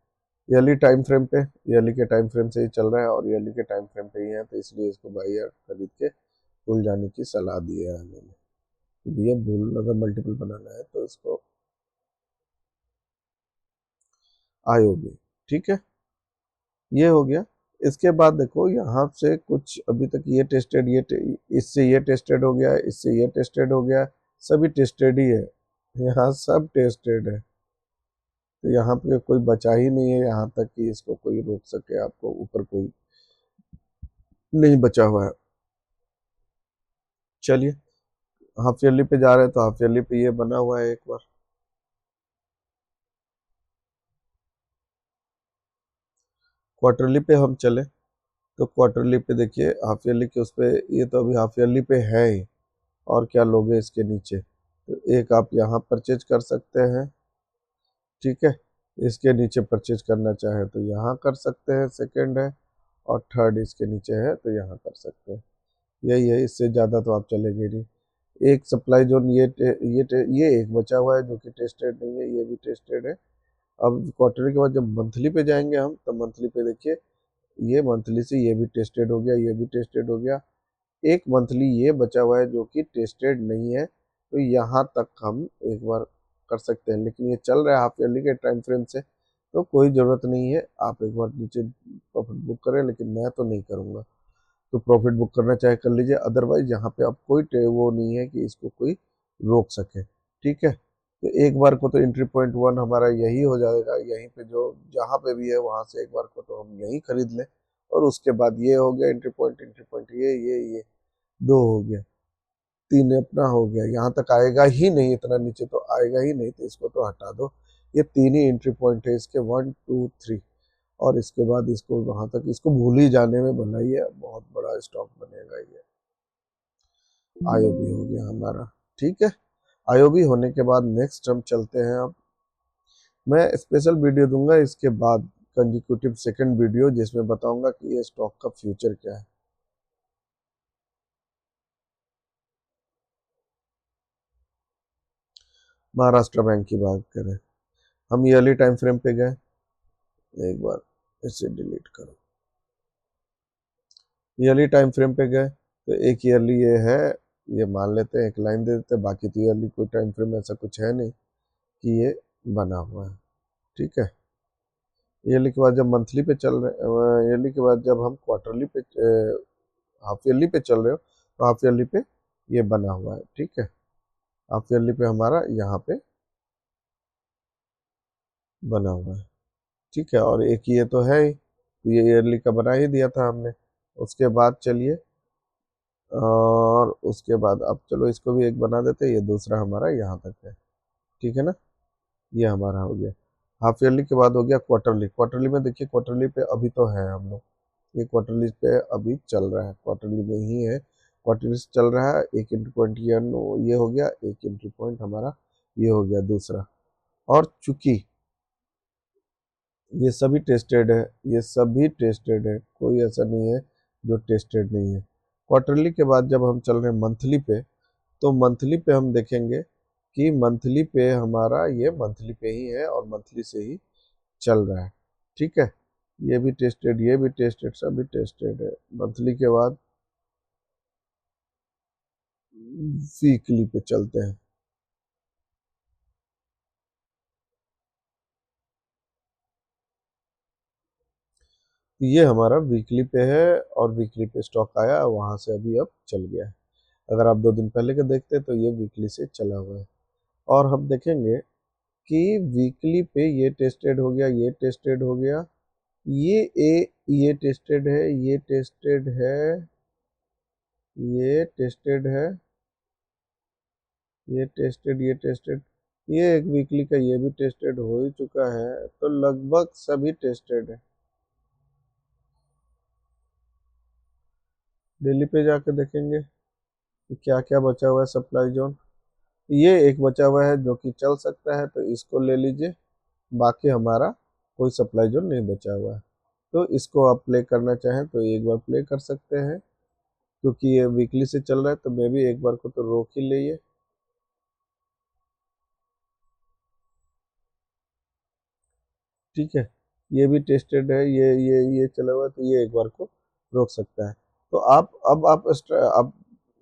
ईयरली टाइम फ्रेम पे। ईयरली के टाइम फ्रेम से ही चल रहा है, और ईयरली के टाइम फ्रेम पे ही है, तो इसलिए इसको बाई या खरीद के भूल जाने की सलाह दी है मैंने। ये भूल, अगर मल्टीपल बनाना है तो इसको आईओबी। ठीक है, ये हो गया। इसके बाद देखो यहाँ से कुछ अभी तक ये टेस्टेड, इससे ये टेस्टेड हो गया, इससे ये टेस्टेड हो गया, सभी टेस्टेड ही है। यहाँ सब टेस्टेड है, तो यहाँ पे कोई बचा ही नहीं है यहाँ तक कि इसको कोई रोक सके। आपको ऊपर कोई नहीं बचा हुआ है। चलिए, हाफ ईयरली पे जा रहे हैं, तो हाफ ईयरली पे ये बना हुआ है एक बार। क्वार्टरली पे हम चले, तो क्वार्टरली पे देखिए, हाफ ईयरली के उस पे, ये तो अभी हाफ ईयरली पे है ही, और क्या लोगे इसके नीचे। तो एक आप यहाँ परचेज कर सकते हैं। ठीक है, इसके नीचे परचेज करना चाहे तो यहाँ कर सकते हैं, सेकंड है, और थर्ड इसके नीचे है तो यहाँ कर सकते हैं। यही है, इससे ज़्यादा तो आप चलेंगे नहीं। एक सप्लाई जोन, ये एक बचा हुआ है जो कि टेस्टेड नहीं है, ये भी टेस्टेड है। अब क्वार्टर के बाद जब मंथली पे जाएंगे हम, तो मंथली पे देखिए, ये मंथली से ये भी टेस्टेड हो गया, ये भी टेस्टेड हो गया। एक मंथली ये बचा हुआ है जो कि टेस्टेड नहीं है, तो यहाँ तक हम एक बार कर सकते हैं, लेकिन ये चल रहा है हाफ ईयरली के टाइम फ्रेम से, तो कोई ज़रूरत नहीं है। आप एक बार नीचे प्रॉफिट बुक करें, लेकिन मैं तो नहीं करूँगा। तो प्रॉफिट बुक करना चाहे कर लीजिए, अदरवाइज यहाँ पे अब कोई वो नहीं है कि इसको कोई रोक सके। ठीक है, तो एक बार को तो एंट्री पॉइंट 1 हमारा यही हो जाएगा, यहीं पे जो जहाँ पे भी है वहां से एक बार को तो हम यही खरीद लें। और उसके बाद ये हो गया एंट्री पॉइंट ये दो हो गया, तीन अपना हो गया, यहाँ तक आएगा ही नहीं, इतना नीचे तो आएगा ही नहीं, तो इसको तो हटा दो। ये तीन ही एंट्री पॉइंट है इसके, 1 2 3। और इसके बाद इसको वहां तक, इसको भूल ही जाने में भला ही है, बहुत बड़ा स्टॉक बनेगा ये। आईओबी हो गया हमारा, ठीक है। आईओबी होने के बाद नेक्स्ट हम चलते हैं। अब मैं स्पेशल वीडियो दूंगा इसके बाद, कंजिक्यूटिव सेकंड वीडियो, जिसमें बताऊंगा कि ये स्टॉक का फ्यूचर क्या है। महाराष्ट्र बैंक की बात करें, हम ईयरली टाइम फ्रेम पे गए, एक बार इसे डिलीट करो। ईयरली टाइम फ्रेम पे गए तो एक ईयरली ये है, ये मान लेते हैं, एक लाइन दे देते हैं, बाकी तो ईयरली कोई टाइम फ्रेम ऐसा कुछ है नहीं कि ये बना हुआ है, ठीक है। ईयरली के बाद जब मंथली पे चल रहे, ईयरली के बाद जब हम क्वार्टरली पे, हाफ ईयरली पे चल रहे हो, तो हाफ ईयरली पे ये बना हुआ है, ठीक है। हाफ ईयरली पे हमारा यहाँ पे बना हुआ है, ठीक है। और एक ये तो है ही, तो ये ईयरली का बना ही दिया था हमने। उसके बाद चलिए, और उसके बाद अब चलो इसको भी एक बना देते हैं, ये दूसरा हमारा यहाँ तक है, ठीक है ना। ये हमारा हो गया। हाफ ईयरली के बाद हो गया क्वार्टरली। क्वार्टरली में देखिए, क्वार्टरली पे अभी तो है हम लोग, ये क्वार्टरली पे अभी चल रहा है, क्वार्टरली में ही है, क्वार्टरली से चल रहा है। एक एंट्री पॉइंट ये हो गया, एक एंट्री पॉइंट हमारा ये हो गया दूसरा। और चूंकि ये सभी टेस्टेड है, ये सभी टेस्टेड है, कोई ऐसा नहीं है जो टेस्टेड नहीं है। क्वार्टरली के बाद जब हम चल रहे हैं मंथली पे, तो मंथली पे हम देखेंगे कि मंथली पे हमारा ये मंथली पे ही है और मंथली से ही चल रहा है, ठीक है। ये भी टेस्टेड, ये भी टेस्टेड, सभी टेस्टेड है। मंथली के बाद वीकली पे चलते हैं। ये हमारा वीकली पे है, और वीकली पे स्टॉक आया, वहां से अभी अब चल गया है। अगर आप 2 दिन पहले के देखते तो ये वीकली से चला हुआ है। और हम देखेंगे कि वीकली पे ये टेस्टेड हो गया, ये टेस्टेड हो गया, ये ये टेस्टेड है, ये टेस्टेड है, ये टेस्टेड है, ये टेस्टेड, ये टेस्टेड, ये एक वीकली का ये भी टेस्टेड हो ही चुका है, तो लगभग सभी टेस्टेड है। डेली पे जाके देखेंगे कि क्या क्या बचा हुआ है सप्लाई जोन। ये एक बचा हुआ है जो कि चल सकता है, तो इसको ले लीजिए। बाकी हमारा कोई सप्लाई जोन नहीं बचा हुआ है, तो इसको आप प्ले करना चाहें तो एक बार प्ले कर सकते हैं, क्योंकि ये वीकली से चल रहा है, तो मे भी एक बार को तो रोक ही लिए, ठीक है। ये भी टेस्टेड है, ये चला हुआ है, तो ये एक बार को रोक सकता है। तो आप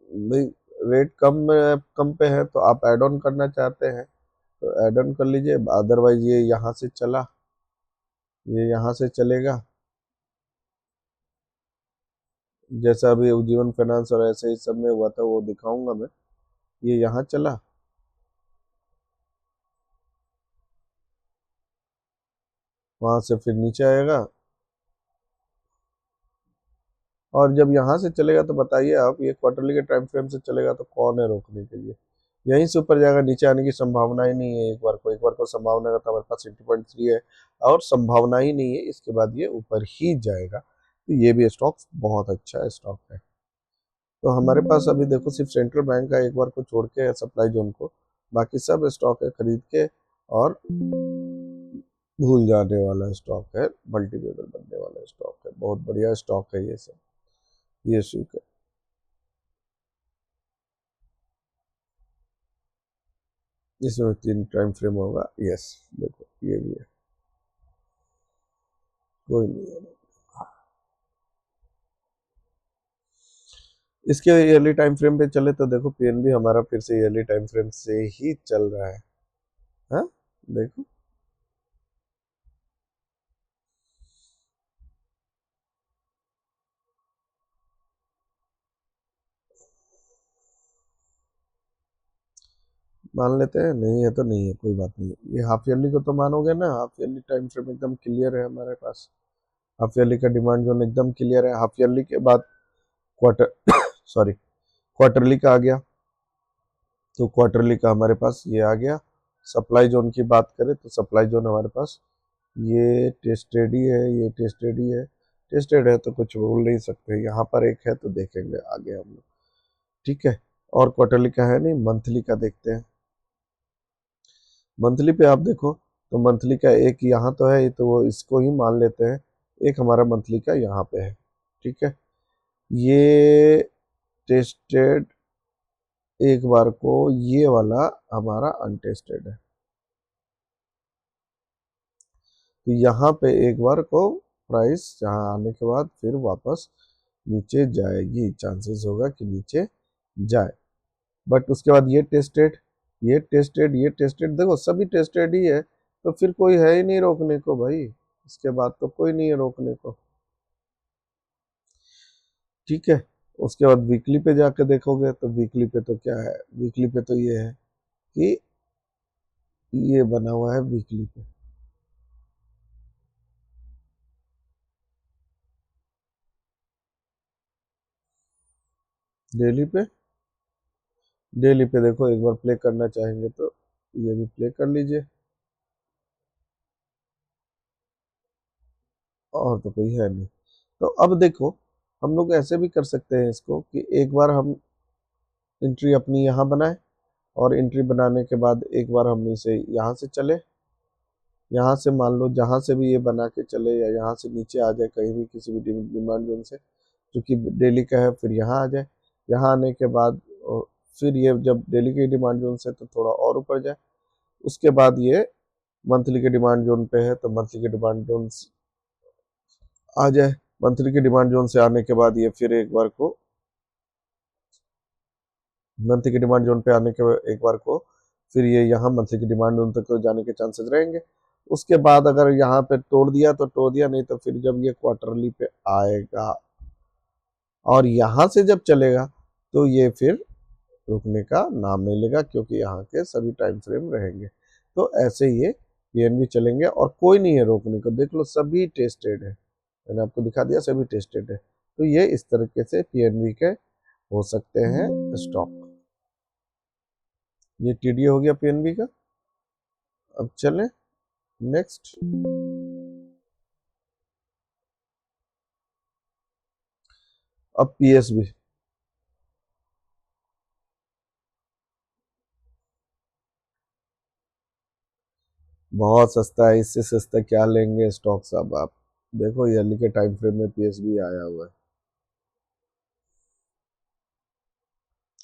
भाई, रेट कम पे है तो आप ऐड ऑन करना चाहते हैं तो ऐड ऑन कर लीजिए, अदरवाइज ये यहाँ से चला, ये यहाँ से चलेगा, जैसा अभी जीवन फाइनेंस और ऐसे ही सब में हुआ था वो दिखाऊंगा मैं। ये यहाँ चला, वहां से फिर नीचे आएगा, और जब यहाँ से चलेगा तो बताइए आप, ये क्वार्टरली के टाइम फ्रेम से चलेगा तो कौन है रोकने के लिए। यहीं से ऊपर जाएगा, नीचे आने की संभावना ही नहीं है। एक बार को संभावना का तो हमारे पास 80.3 है, और संभावना ही नहीं है, इसके बाद ये ऊपर ही जाएगा। तो ये भी स्टॉक बहुत अच्छा स्टॉक है। तो हमारे पास अभी देखो सिर्फ सेंट्रल बैंक का एक बार को छोड़ के सप्लाई जोन को, बाकी सब स्टॉक है खरीद के और भूल जाने वाला स्टॉक है, मल्टीलेवल बनने वाला स्टॉक है, बहुत बढ़िया स्टॉक है ये सब, ये ठीक है। इसमें 3 टाइम फ्रेम होगा, यस। देखो ये भी है, कोई नहीं है। इसके ईयरली टाइम फ्रेम पे चले तो देखो पीएनबी हमारा फिर से ईयरली टाइम फ्रेम से ही चल रहा है। हाँ, देखो मान लेते हैं, नहीं है तो नहीं है, कोई बात नहीं। ये हाफ ईयरली को तो मानोगे ना, हाफ ईयरली टाइम फ्रेम एकदम क्लियर है हमारे पास। हाफ ईयरली का डिमांड जोन एकदम क्लियर है। हाफ ईयरली के बाद क्वार्टर सॉरी क्वार्टरली का आ गया, तो क्वार्टरली का हमारे पास ये आ गया। सप्लाई जोन की बात करें तो सप्लाई जोन हमारे पास ये टेस्टेड ही है, ये टेस्टेड ही है। टेस्टेड है तो कुछ बोल नहीं सकते, यहाँ पर एक है तो देखेंगे आगे हम लोग, ठीक है। और क्वार्टरली का है नहीं, मंथली का देखते हैं। मंथली पे आप देखो तो मंथली का एक यहाँ तो है, तो वो इसको ही मान लेते हैं। एक हमारा मंथली का यहाँ पे है, ठीक है। ये टेस्टेड एक बार को, ये वाला हमारा अनटेस्टेड है, तो यहाँ पे एक बार को प्राइस यहाँ आने के बाद फिर वापस नीचे जाएगी, चांसेस होगा कि नीचे जाए। बट उसके बाद ये टेस्टेड, ये टेस्टेड, ये टेस्टेड, देखो सभी टेस्टेड ही है, तो फिर कोई है ही नहीं रोकने को भाई। इसके बाद तो कोई नहीं है रोकने को, ठीक है। उसके बाद वीकली पे जाके देखोगे तो वीकली पे तो क्या है, वीकली पे तो ये है कि ये बना हुआ है वीकली पे। डेली पे, डेली पे देखो एक बार प्ले करना चाहेंगे तो ये भी प्ले कर लीजिए, और तो कोई है नहीं। तो अब देखो हम लोग ऐसे भी कर सकते हैं इसको कि एक बार हम एंट्री अपनी यहाँ बनाए, और एंट्री बनाने के बाद एक बार हम इसे यहाँ से चले, यहाँ से मान लो जहाँ से भी ये बना के चले, या यहाँ से नीचे आ जाए कहीं भी किसी भी डिमांड जोन से, क्योंकि डेली का है, फिर यहाँ आ जाए। यहाँ आने के बाद फिर ये जब डेली के डिमांड जोन से तो थोड़ा और ऊपर जाए, उसके बाद ये मंथली के डिमांड जोन पे है तो मंथली के डिमांड जोन आ जाए। मंथली के डिमांड जोन से आने के बाद ये फिर एक बार को मंथली के डिमांड जोन पे आने के एक बार को फिर ये यहाँ मंथली की डिमांड जोन तक तो जाने के चांसेस रहेंगे। उसके बाद अगर यहाँ पे तोड़ दिया तो तोड़ दिया, नहीं तो फिर जब ये क्वार्टरली पे आएगा और यहाँ से जब चलेगा तो ये फिर रुकने का नाम नहीं लेगा, क्योंकि यहाँ के सभी टाइम फ्रेम रहेंगे। तो ऐसे ये पीएनबी चलेंगे और कोई नहीं है रोकने को, देख लो सभी टेस्टेड है, मैंने आपको दिखा दिया सभी टेस्टेड है। तो ये इस तरीके से पीएनबी के हो सकते हैं स्टॉक। ये टीडी हो गया पीएनबी का। अब चलें नेक्स्ट, अब पीएसबी। बहुत सस्ता है, इससे सस्ता क्या लेंगे स्टॉक्स। अब आप देखो ईयरली के टाइम फ्रेम में पीएसबी आया हुआ है,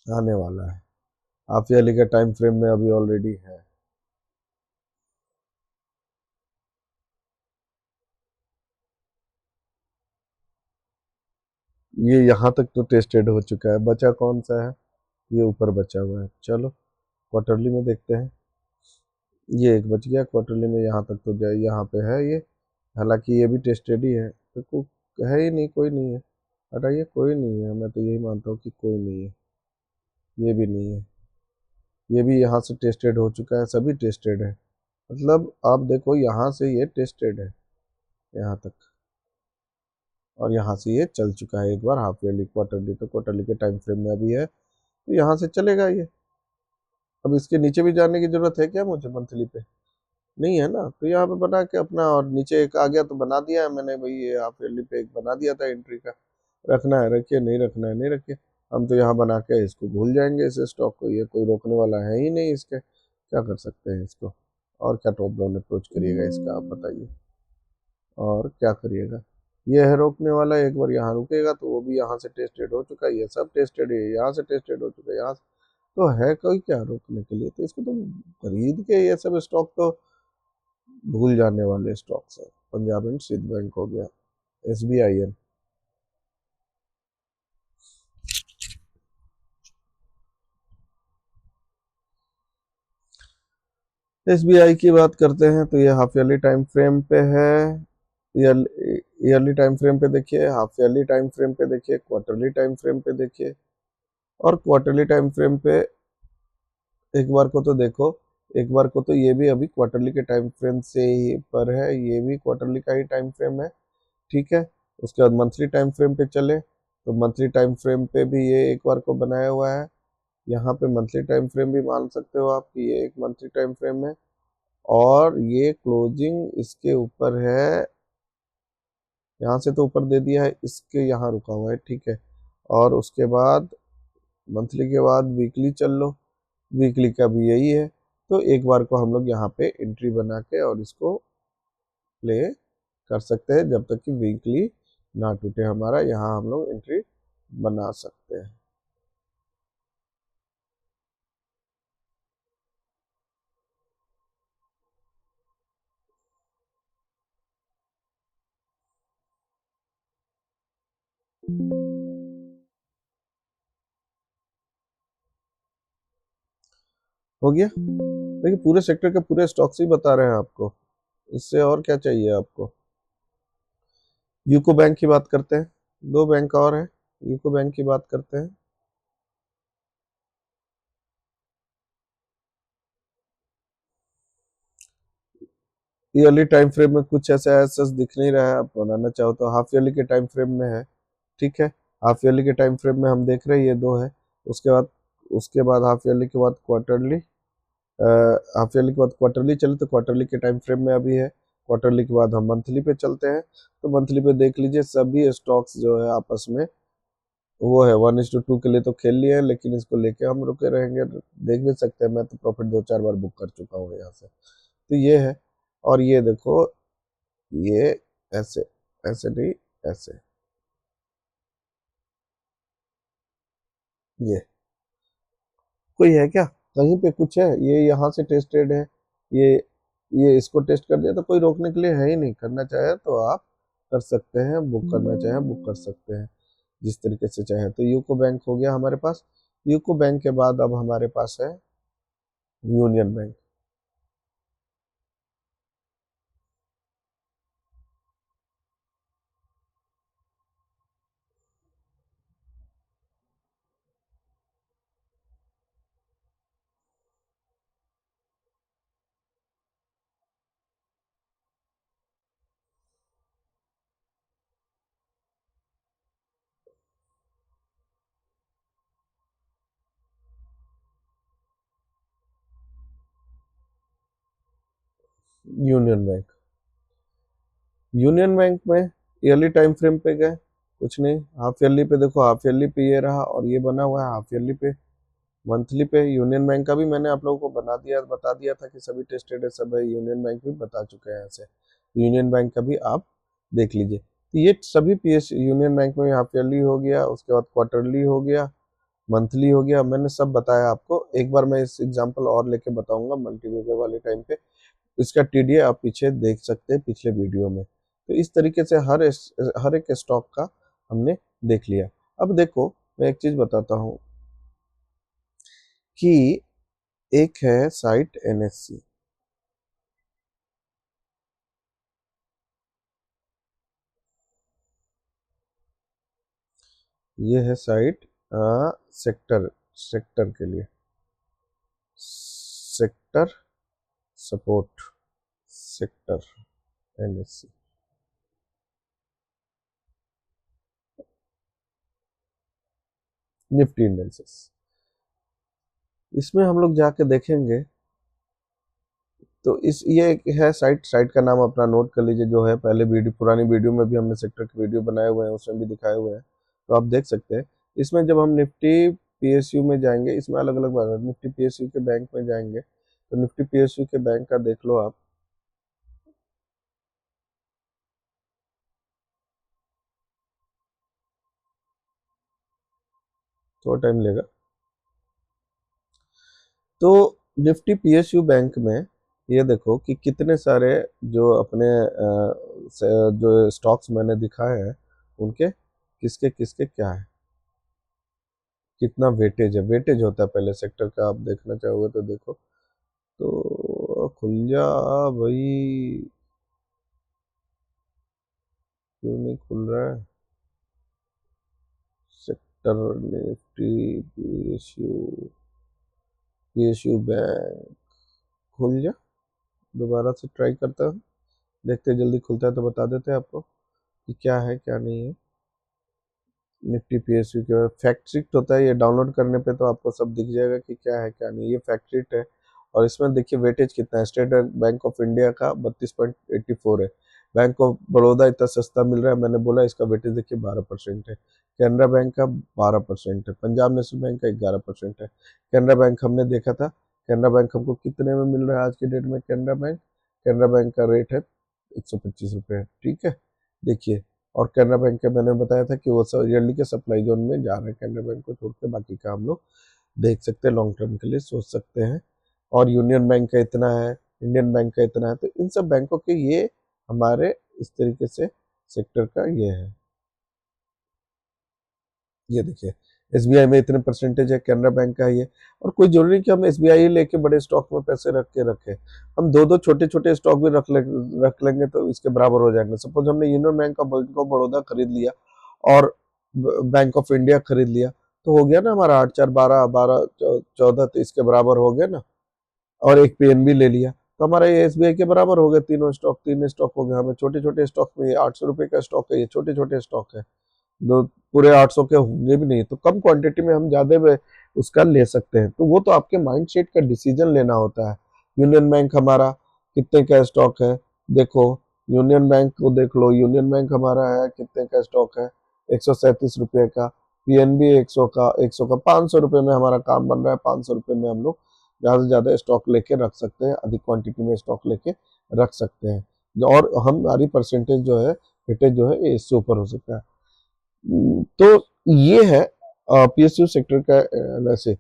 आने वाला है। हाफ ईयरली के टाइम फ्रेम में अभी ऑलरेडी है। ये यहाँ तक तो टेस्टेड हो चुका है, बचा कौन सा है, ये ऊपर बचा हुआ है। चलो क्वार्टरली में देखते हैं, ये एक बच गया क्वार्टरली में, यहाँ तक तो जाए, यहाँ पे है ये, हालांकि ये भी टेस्टेड ही है, तो है ही नहीं, कोई नहीं है। हटाइए, कोई नहीं है, मैं तो यही मानता हूँ कि कोई नहीं है। ये भी नहीं है, ये भी यहाँ से टेस्टेड हो चुका है, सभी टेस्टेड है। मतलब आप देखो यहाँ से ये टेस्टेड है यहाँ तक, और यहाँ से ये चल चुका है एक बार हाफ ईयरली, क्वार्टरली तो क्वार्टरली के टाइम फ्रेम में अभी है, तो यहाँ से चलेगा ये। अब इसके नीचे भी जाने की जरूरत है क्या मुझे मंथली पे, नहीं है ना। तो यहाँ पे बना के अपना, और नीचे एक आ गया तो बना दिया है मैंने भाई, ये हाफ ईयरली पे एक बना दिया था एंट्री का। रखना है रखिए, नहीं रखना है नहीं रखिए। हम तो यहाँ बना के इसको भूल जाएंगे, इस स्टॉक को, ये कोई रोकने वाला है ही नहीं इसके, क्या कर सकते हैं इसको। और क्या टॉप डाउन अप्रोच करिएगा इसका, आप बताइए, और क्या करिएगा। ये है रोकने वाला, एक बार यहाँ रुकेगा तो वो भी यहाँ से टेस्टेड हो चुका है, ये सब टेस्टेड है, यहाँ से टेस्टेड हो चुका है, यहाँ से तो है कोई क्या रोकने के लिए। तो इसको तो खरीद के ये सब स्टॉक तो भूल जाने वाले स्टॉक्स है। पंजाब एंड सिंध बैंक हो गया, SBIN। SBI की बात करते हैं तो ये हाफ ईयरली टाइम फ्रेम पे है। ईयरली टाइम फ्रेम पे देखिए, हाफ ईयरली टाइम फ्रेम पे देखिए, क्वार्टरली टाइम फ्रेम पे देखिए, और क्वार्टरली टाइम फ्रेम पे एक बार को तो देखो, एक बार को तो ये भी अभी क्वार्टरली के टाइम फ्रेम से ही पर है, ये भी क्वार्टरली का ही टाइम फ्रेम है, ठीक है। उसके बाद मंथली टाइम फ्रेम पे चले तो मंथली टाइम फ्रेम पे भी ये एक बार को बनाया हुआ है। यहाँ पे मंथली टाइम फ्रेम भी मान सकते हो आप कि ये एक मंथली टाइम फ्रेम है, और ये क्लोजिंग इसके ऊपर है, यहाँ से तो ऊपर दे दिया है, इसके यहाँ रुका हुआ है, ठीक है। और उसके बाद मंथली के बाद वीकली चल लो, वीकली का भी यही है। तो एक बार को हम लोग यहाँ पे एंट्री बना के और इसको प्ले कर सकते हैं जब तक कि वीकली ना टूटे हमारा, यहाँ हम लोग एंट्री बना सकते हैं। हो गया। देखिए पूरे सेक्टर के पूरे स्टॉक्स ही बता रहे हैं आपको, इससे और क्या चाहिए आपको। यूको बैंक की बात करते हैं, दो बैंक और है, यूको बैंक की बात करते हैं। ईयरली टाइम फ्रेम में कुछ ऐसा ऐसा दिख नहीं रहा है, आप बनाना चाहो तो हाफ ईयरली के टाइम फ्रेम में है, ठीक है। हाफ ईयरली के टाइम फ्रेम में हम देख रहे हैं ये दो है। उसके बाद, उसके बाद हाफ ईयरली के बाद क्वार्टरली, हाफ ईयरली के बाद क्वार्टरली चले तो क्वार्टरली के टाइम फ्रेम में अभी है। क्वार्टरली के बाद हम मंथली पे चलते हैं, तो मंथली पे देख लीजिए सभी स्टॉक्स जो है आपस में वो है 1:2 के लिए तो खेल लिए हैं, लेकिन इसको लेके हम रुके रहेंगे। देख भी सकते हैं, मैं तो प्रॉफिट 2-4 बार बुक कर चुका हूँ यहाँ से, तो ये है। और ये देखो, ये ऐसे, ऐसे नहीं, ऐसे, ये कोई है क्या, कहीं पे कुछ है, ये यहाँ से टेस्टेड है, ये ये इसको टेस्ट कर दिया तो कोई रोकने के लिए है ही नहीं। करना चाहे तो आप कर सकते हैं, बुक करना चाहे बुक कर सकते हैं जिस तरीके से चाहे। तो यूको बैंक हो गया हमारे पास। यूको बैंक के बाद अब हमारे पास है union bank. Union bank, union bank में ईयरली टाइम फ्रेम पे गए, कुछ नहीं। हाफ ईयरली पे देखो, हाफ ईयरली पे ये रहा और ये बना हुआ है हाफ ईयरली पे। मंथली पे यूनियन बैंक का भी मैंने आप लोगों को बता दिया था कि सभी टेस्टेड है, सब है, यूनियन बैंक भी बता चुके हैं ऐसे। यूनियन बैंक का भी आप देख लीजिए। तो ये सभी पीएस यूनियन बैंक में हाफ ईयरली हो गया, उसके बाद क्वार्टरली हो गया, मंथली हो गया, मैंने सब बताया आपको। एक बार मैं इस एग्जांपल और लेके बताऊंगा मल्टीमीटर वाले टाइम पे, इसका टीडीए आप पीछे देख सकते हैं पिछले वीडियो में। तो इस तरीके से हर एक स्टॉक का हमने देख लिया। अब देखो मैं एक चीज बताता हूँ कि एक है साइट एनएससी, ये है साइट सेक्टर, सेक्टर के लिए, sector support, sector NSC. Nifty indexes, इसमें हम लोग जाके देखेंगे तो इस ये एक है साइट, साइट का नाम अपना नोट कर लीजिए, जो है पहले वीडियो, पुरानी वीडियो में भी हमने सेक्टर के वीडियो बनाए हुए हैं, उसमें भी दिखाए हुए हैं, तो आप देख सकते हैं। इसमें जब हम निफ्टी पीएसयू में जाएंगे, इसमें अलग अलग बात है, निफ्टी पीएसयू के बैंक में जाएंगे तो निफ्टी पीएसयू के बैंक का देख लो आप। थोड़ा टाइम लेगा। तो निफ्टी पीएसयू बैंक में ये देखो कि कितने सारे जो अपने जो स्टॉक्स मैंने दिखाए हैं उनके किसके किसके क्या है, कितना वेटेज है, वेटेज होता है पहले सेक्टर का, आप देखना चाहोगे तो देखो। तो खुल जा भाई, क्यों नहीं खुल रहा है sector Nifty PSU. PSU bank खुल गया, दोबारा से ट्राई करता हूँ, देखते हैं जल्दी खुलता है तो बता देते हैं आपको कि क्या है क्या नहीं है। निफ्टी PSU के फैक्ट शीट होता है, ये डाउनलोड करने पे तो आपको सब दिख जाएगा कि क्या है क्या नहीं। ये फैक्ट शीट है और इसमें देखिए वेटेज कितना है। स्टेट बैंक ऑफ इंडिया का 32.84 है। बैंक ऑफ बड़ौदा इतना सस्ता मिल रहा है, मैंने बोला इसका वेटेज देखिए 12% है। कैनरा बैंक का 12% है। पंजाब नेशनल बैंक का 11% है। कैनरा बैंक हमने देखा था, कैनरा बैंक हमको कितने में मिल रहा है आज की डेट में। कैनरा बैंक का रेट है 125 रुपये, ठीक है, देखिए। और कैनरा बैंक के मैंने बताया था कि वो सब ईयरली के सप्लाई जोन में जा रहे हैं, कैनरा बैंक को छोड़ के बाकी का हम लोग देख सकते हैं, लॉन्ग टर्म के लिए सोच सकते हैं। और यूनियन बैंक का इतना है, इंडियन बैंक का इतना है, तो इन सब बैंकों के ये हमारे इस तरीके से सेक्टर का ये है। ये देखिए SBI में इतने परसेंटेज है, कैनरा बैंक का ये। और कोई जरूरी नहीं कि हम SBI लेके बड़े स्टॉक में पैसे रख के रखें, हम दो दो छोटे छोटे स्टॉक भी रख लेंगे तो इसके बराबर हो जाएंगे। सपोज हमने यूनियन बैंक का बैंक ऑफ बड़ौदा खरीद लिया और बैंक ऑफ इंडिया खरीद लिया, तो हो गया ना हमारा 8 4 12 12 14, तो इसके बराबर हो गया ना। और एक PNB ले लिया तो हमारा ये SBI के बराबर हो गया, तीनों स्टॉक, तीन स्टॉक हो गया। हमें छोटे छोटे स्टॉक में, ये 800 रुपये का स्टॉक है, ये छोटे छोटे स्टॉक है, दो पूरे 800 के होंगे भी नहीं, तो कम क्वांटिटी में हम ज्यादा में उसका ले सकते हैं। तो वो तो आपके माइंडसेट का डिसीजन लेना होता है। यूनियन बैंक हमारा कितने का स्टॉक है, देखो यूनियन बैंक को देख लो, यूनियन बैंक हमारा है कितने का स्टॉक है, 137 रुपये का। PNB 100 का 500 रुपये में हमारा काम बन रहा है। 500 रुपये में हम लोग ज़्यादा से ज़्यादा स्टॉक लेके रख सकते हैं, अधिक क्वांटिटी में स्टॉक लेके रख सकते हैं, और हमारी परसेंटेज जो है, वेटेज जो है, ये इससे ऊपर हो सकता है। तो ये है PSU सेक्टर का वैसे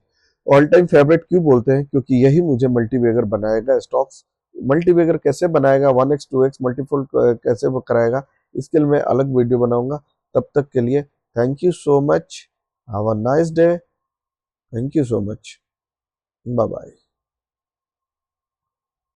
ऑल टाइम फेवरेट क्यों बोलते हैं, क्योंकि यही मुझे मल्टीबैगर बनाएगा। स्टॉक्स मल्टीबैगर कैसे बनाएगा, 1x 2x मल्टीपल कैसे वो कराएगा, इसके लिए मैं अलग वीडियो बनाऊंगा। तब तक के लिए thank you so much, have a nice day, thank you so much, bye bye.